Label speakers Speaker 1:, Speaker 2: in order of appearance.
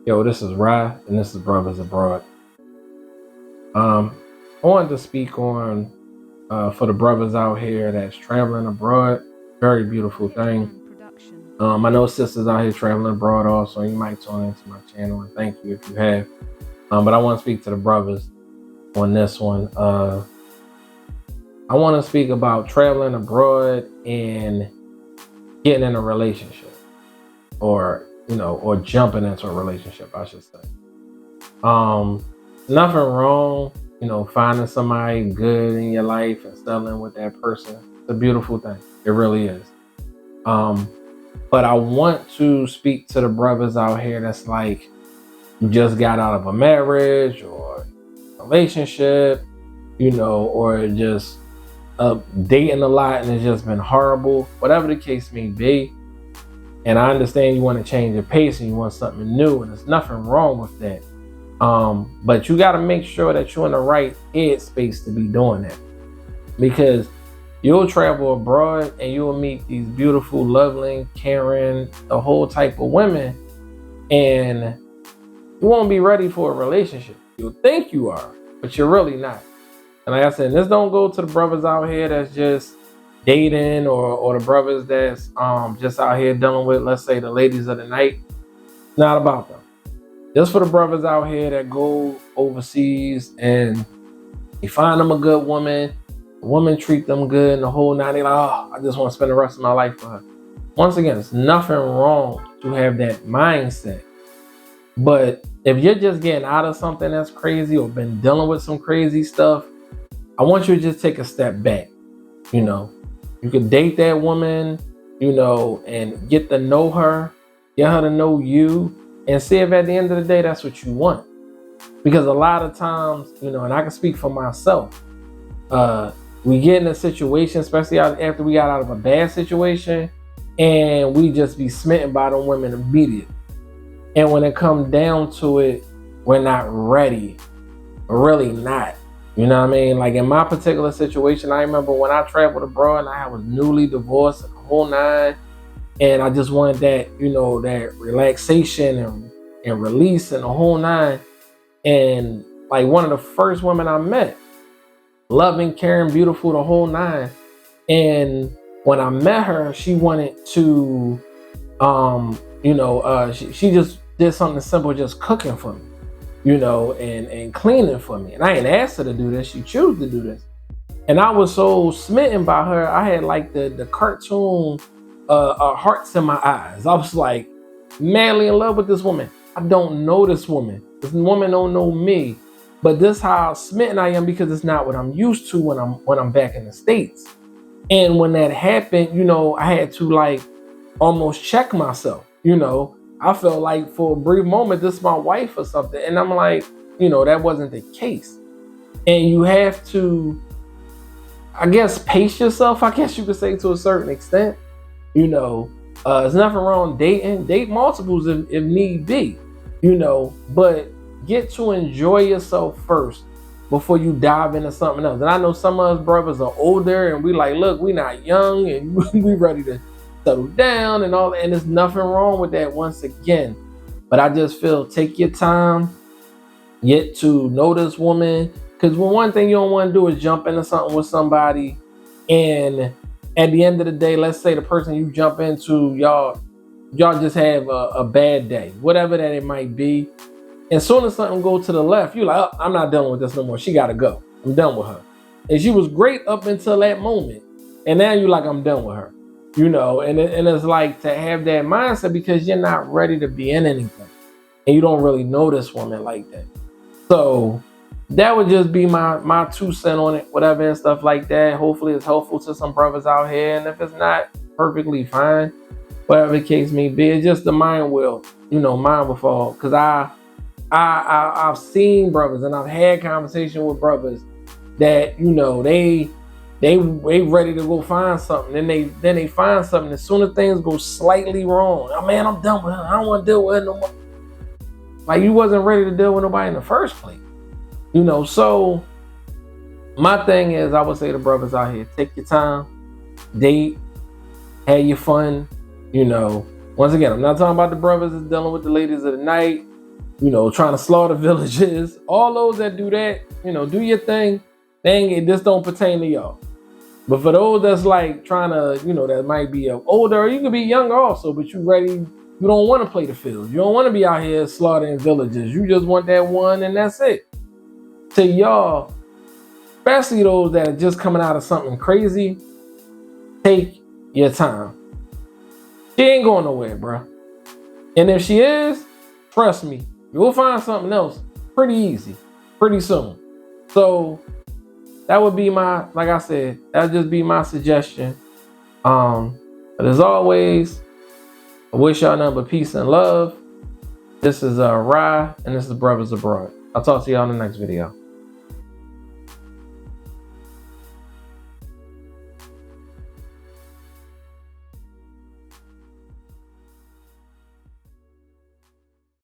Speaker 1: Yo, this is Rye, and this is Brothers Abroad. I wanted to speak on for the brothers out here that's traveling abroad. Very beautiful thing. I know sisters out here traveling abroad also. You might tune into my channel, and thank you if you have. But I want to speak to the brothers on this one. I want to speak about traveling abroad and getting in a relationship, or jumping into a relationship, I should say. Nothing wrong, finding somebody good in your life and settling with that person. It's a beautiful thing. It really is. But I want to speak to the brothers out here that's like, you just got out of a marriage or relationship, or just dating a lot and it's just been horrible, whatever the case may be. And I understand you want to change your pace and you want something new, and there's nothing wrong with that. But you got to make sure that you're in the right head space to be doing that, because you'll travel abroad and you'll meet these beautiful, lovely, caring, the whole type of women, and you won't be ready for a relationship. You'll think you are, but you're really not. And like I said, this don't go to the brothers out here that's just dating, or the brothers that's just out here dealing with, let's say, the ladies of the night. It's not about them. Just for the brothers out here that go overseas and they find them a good woman, the woman treat them good, and the whole night they like, oh, I just want to spend the rest of my life with her. Once again, there's nothing wrong to have that mindset. But if you're just getting out of something that's crazy or been dealing with some crazy stuff, I want you to just take a step back. You could date that woman, and get to know her, get her to know you, and see if at the end of the day, that's what you want. Because a lot of times, and I can speak for myself, we get in a situation, especially after we got out of a bad situation, and we just be smitten by the women immediately. And when it comes down to it, we're not ready. We're really not. You know what I mean? Like in my particular situation, I remember when I traveled abroad and I was newly divorced and the whole nine, and I just wanted that, that relaxation and release and the whole nine. And like one of the first women I met, loving, caring, beautiful, the whole nine. And when I met her, she wanted to, she just did something simple, just cooking for me, and cleaning for me. And I ain't asked her to do this. She chose to do this. And I was so smitten by her. I had like the cartoon hearts in my eyes. I was like madly in love with this woman. I don't know this woman. This woman don't know me. But this how smitten I am, because it's not what I'm used to when I'm back in the States. And when that happened, I had to like almost check myself. I felt like for a brief moment, this is my wife or something. And I'm like, that wasn't the case. And you have to, I guess, pace yourself, I guess you could say, to a certain extent. There's nothing wrong dating. Date multiples if need be, but get to enjoy yourself first before you dive into something else. And I know some of us brothers are older and we like, look, we not young and we ready to settle down and all that. And there's nothing wrong with that once again. But I just feel, take your time, get to know this woman. Because one thing you don't want to do is jump into something with somebody, and at the end of the day, let's say the person you jump into, y'all just have a bad day, whatever that it might be. And soon as something go to the left, you're like, oh, I'm not dealing with this no more. She got to go. I'm done with her. And she was great up until that moment. And now you're like, I'm done with her. And it's like to have that mindset, because you're not ready to be in anything. And you don't really know this woman like that. So that would just be my 2 cents on it, whatever, and stuff like that. Hopefully it's helpful to some brothers out here. And if it's not, perfectly fine. Whatever the case may be, it's just the mind will fall. Because I've seen brothers and I've had conversation with brothers that, they ready to go find something. Then they find something. As soon as things go slightly wrong, oh man, I'm done with her. I don't want to deal with her no more. Like, you wasn't ready to deal with nobody in the first place. So my thing is, I would say to brothers out here, take your time, date, have your fun. Once again, I'm not talking about the brothers that's dealing with the ladies of the night. you know, trying to slaughter villages. All those that do that, you know, do your thing. This don't pertain to y'all. But for those that's like trying to, you know, that might be older, or you could be younger also, but you ready, you don't want to play the field. You don't want to be out here slaughtering villages. You just want that one and that's it. To y'all, especially those that are just coming out of something crazy, take your time. She ain't going nowhere, bro. And if she is, trust me, you'll find something else pretty easy, pretty soon. So that would be my, like I said, that would just be my suggestion. But as always, I wish y'all nothing but peace and love. This is Rye, and this is Brothers Abroad. I'll talk to y'all in the next video.